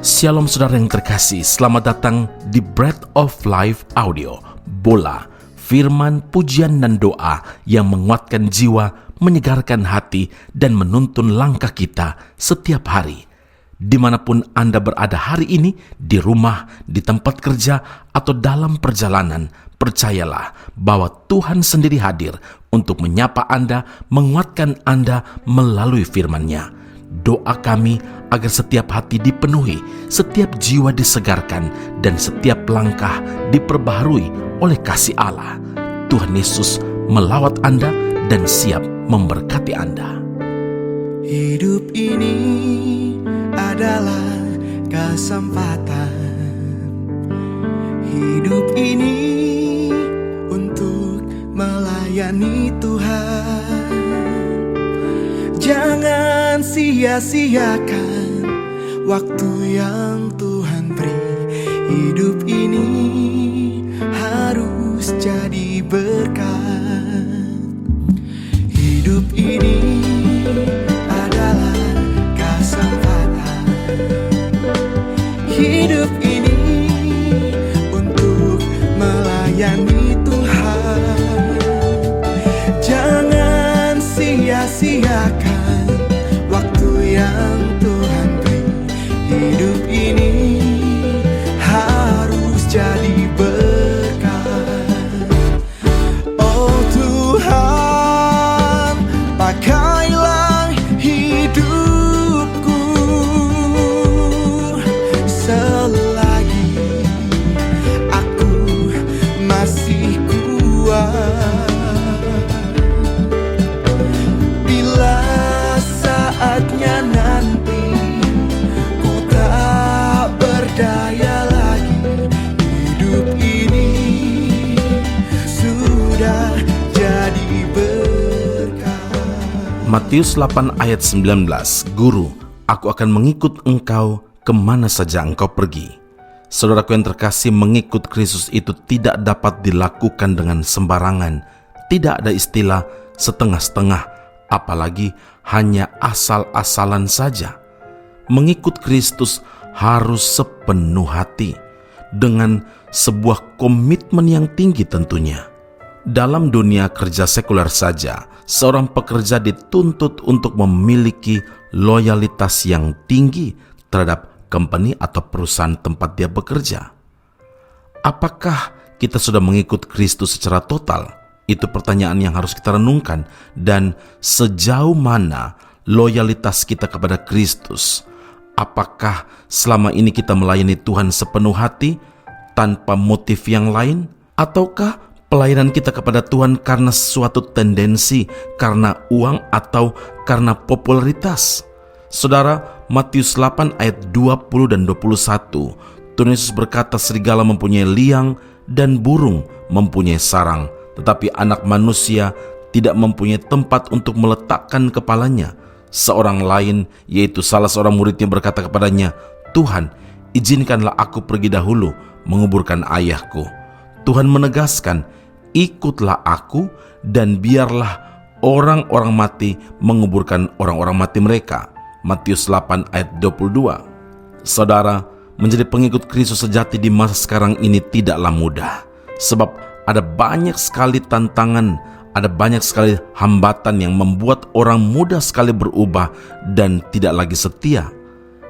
Shalom saudara yang terkasih, selamat datang di Bread of Life Audio, Bola, firman, pujian dan doa yang menguatkan jiwa, menyegarkan hati, dan menuntun langkah kita setiap hari. Dimanapun Anda berada hari ini, di rumah, di tempat kerja, atau dalam perjalanan, percayalah bahwa Tuhan sendiri hadir untuk menyapa Anda, menguatkan Anda melalui firman-Nya. Doa kami agar setiap hati dipenuhi, setiap jiwa disegarkan, dan setiap langkah diperbaharui oleh kasih Allah. Tuhan Yesus melawat Anda dan siap memberkati Anda. Hidup ini adalah kesempatan. Hidup ini untuk melayani Tuhan. Jangan sia-siakan waktu yang Tuhan beri. Hidup ini harus jadi berkat. Hidup ini adalah kesempatan. Hidup ini untuk melayani Tuhan. Jangan sia-siakan waktu yang Tuhan beri. Hidup ini harus jadi berkat. Oh Tuhan, pakailah hidupku selagi aku masih kuat. Saatnya nanti ku tak berdaya lagi. Hidup ini sudah jadi berkat. Matius 8 ayat 19, Guru, aku akan mengikut engkau kemana saja engkau pergi. Saudaraku yang terkasih, mengikut Kristus itu tidak dapat dilakukan dengan sembarangan. Tidak ada istilah setengah-setengah, apalagi hanya asal-asalan saja. Mengikut Kristus harus sepenuh hati, dengan sebuah komitmen yang tinggi tentunya. Dalam dunia kerja sekuler saja, seorang pekerja dituntut untuk memiliki loyalitas yang tinggi terhadap company atau perusahaan tempat dia bekerja. Apakah kita sudah mengikut Kristus secara total? Itu pertanyaan yang harus kita renungkan. Dan sejauh mana loyalitas kita kepada Kristus? Apakah selama ini kita melayani Tuhan sepenuh hati tanpa motif yang lain? Ataukah pelayanan kita kepada Tuhan karena suatu tendensi, karena uang, atau karena popularitas? Saudara, Matius 8 ayat 20 dan 21, Tuhan Yesus berkata, serigala mempunyai liang dan burung mempunyai sarang, tetapi anak manusia tidak mempunyai tempat untuk meletakkan kepalanya. Seorang lain, yaitu salah seorang muridnya, berkata kepadanya, Tuhan, izinkanlah aku pergi dahulu menguburkan ayahku. Tuhan menegaskan, ikutlah aku dan biarlah orang-orang mati menguburkan orang-orang mati mereka. Matius 8 ayat 22. Saudara, menjadi pengikut Kristus sejati di masa sekarang ini tidaklah mudah. Sebab ada banyak sekali tantangan, ada banyak sekali hambatan yang membuat orang mudah sekali berubah dan tidak lagi setia.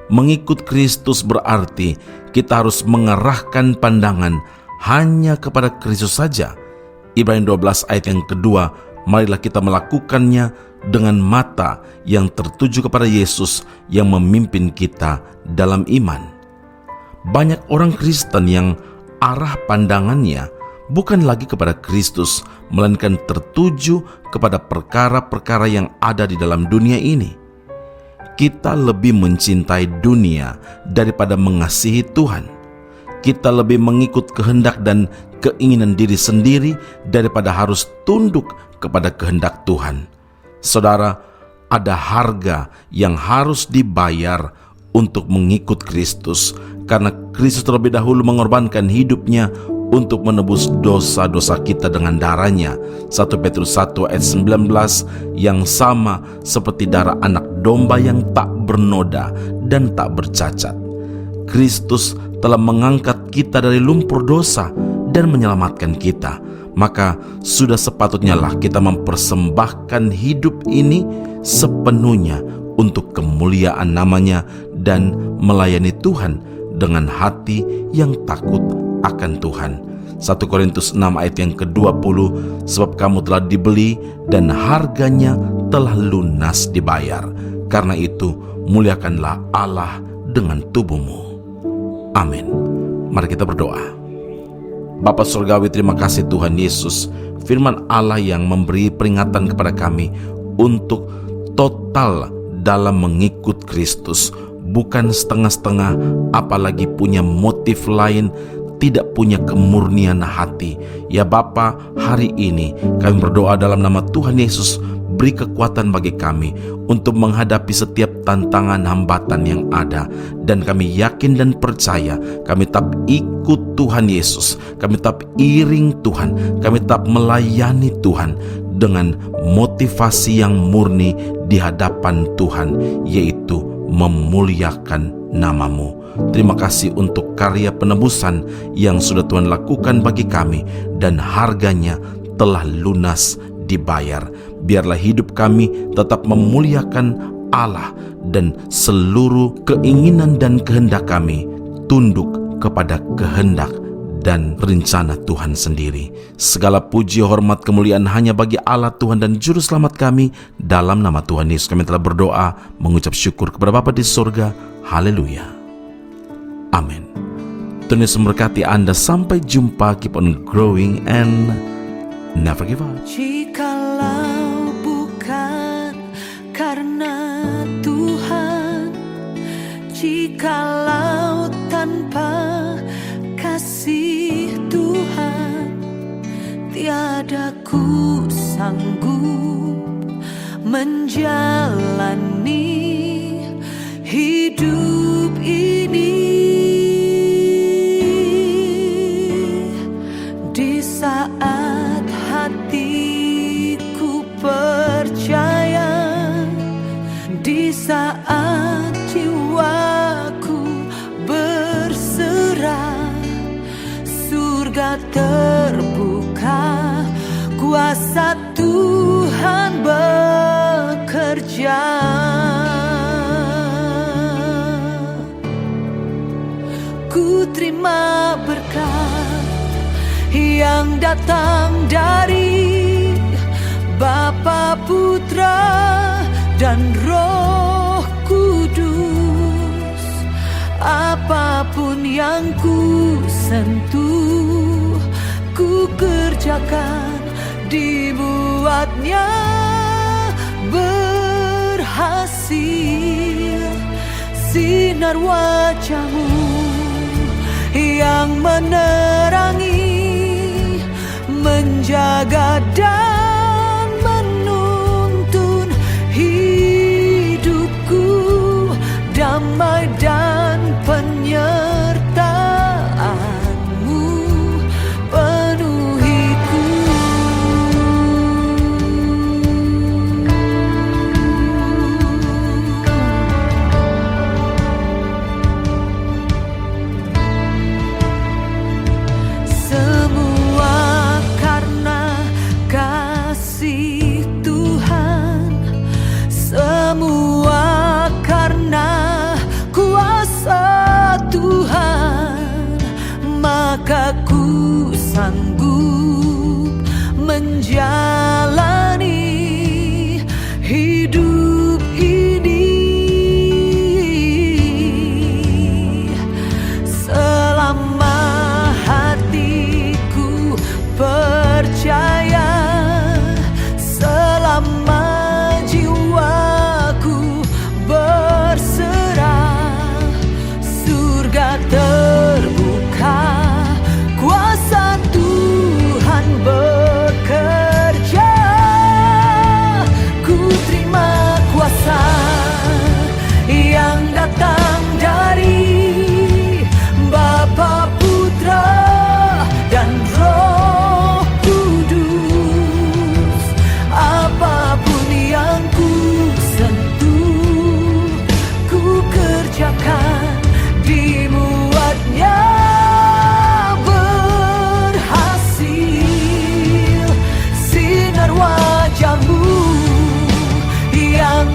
Mengikut Kristus berarti kita harus mengarahkan pandangan hanya kepada Kristus saja. Ibrani 12 ayat yang kedua, marilah kita melakukannya dengan mata yang tertuju kepada Yesus yang memimpin kita dalam iman. Banyak orang Kristen yang arah pandangannya bukan lagi kepada Kristus, melainkan tertuju kepada perkara-perkara yang ada di dalam dunia ini. Kita lebih mencintai dunia daripada mengasihi Tuhan. Kita lebih mengikut kehendak dan keinginan diri sendiri daripada harus tunduk kepada kehendak Tuhan. Saudara, ada harga yang harus dibayar untuk mengikut Kristus, karena Kristus terlebih dahulu mengorbankan hidupnya untuk menebus dosa-dosa kita dengan darahnya. 1 Petrus 1 ayat 19, yang sama seperti darah anak domba yang tak bernoda dan tak bercacat. Kristus telah mengangkat kita dari lumpur dosa dan menyelamatkan kita, maka sudah sepatutnya lah kita mempersembahkan hidup ini sepenuhnya untuk kemuliaan namanya dan melayani Tuhan dengan hati yang takut akan Tuhan. 1 Korintus 6 ayat yang ke-20, sebab kamu telah dibeli dan harganya telah lunas dibayar. Karena itu muliakanlah Allah dengan tubuhmu. Amin. Mari kita berdoa. Bapa Surgawi, terima kasih Tuhan Yesus, firman Allah yang memberi peringatan kepada kami untuk total dalam mengikut Kristus, bukan setengah-setengah, apalagi punya motif lain, tidak punya kemurnian hati. Ya Bapa, hari ini kami berdoa dalam nama Tuhan Yesus, beri kekuatan bagi kami untuk menghadapi setiap tantangan hambatan yang ada. Dan kami yakin dan percaya, kami tetap ikut Tuhan Yesus, kami tetap iring Tuhan, kami tetap melayani Tuhan dengan motivasi yang murni di hadapan Tuhan, yaitu memuliakan nama-Mu. Terima kasih untuk karya penebusan yang sudah Tuhan lakukan bagi kami, dan harganya telah lunas dibayar. Biarlah hidup kami tetap memuliakan Allah, dan seluruh keinginan dan kehendak kami tunduk kepada kehendak dan rencana Tuhan sendiri. Segala puji, hormat, kemuliaan hanya bagi Allah Tuhan dan Juru Selamat kami. Dalam nama Tuhan Yesus kami telah berdoa, mengucap syukur kepada Bapa di surga. Haleluya. Amin. Tuhan Yesus memberkati Anda. Sampai jumpa. Keep on growing and never give up. Jikalau bukan karena Tuhan, jikalau tanpa kasih Tuhan, tiada ku sanggup menjalani hidup ini. Di saat hatiku percaya, di saat jiwaku berserah, surga terbuka, kuasa Tuhan bekerja. Ku terima berkat yang datang dari Bapa, Putra, dan Roh Kudus. Apapun yang ku sentuh, ku kerjakan, dibuatnya berhasil. Sinar wajah-Mu yang menerangi, menjaga dan menuntun hidupku, damai dan penyertaan-Mu penuhiku. Semua karena kuasa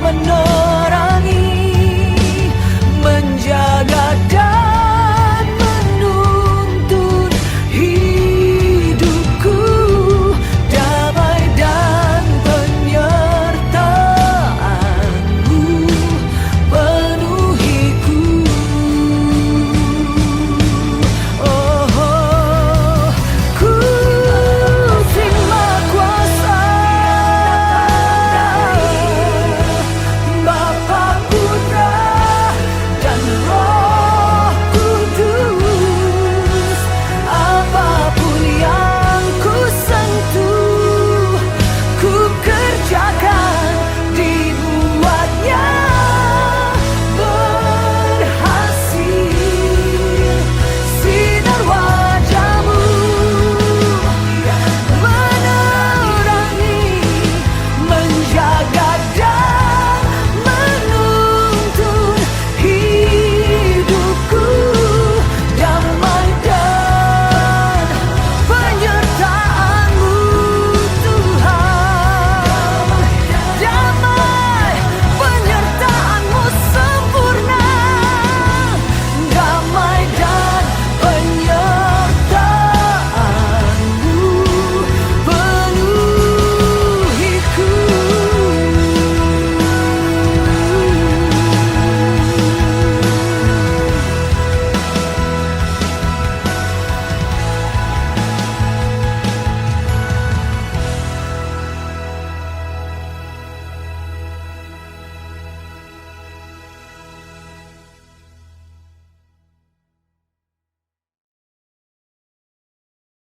menolong.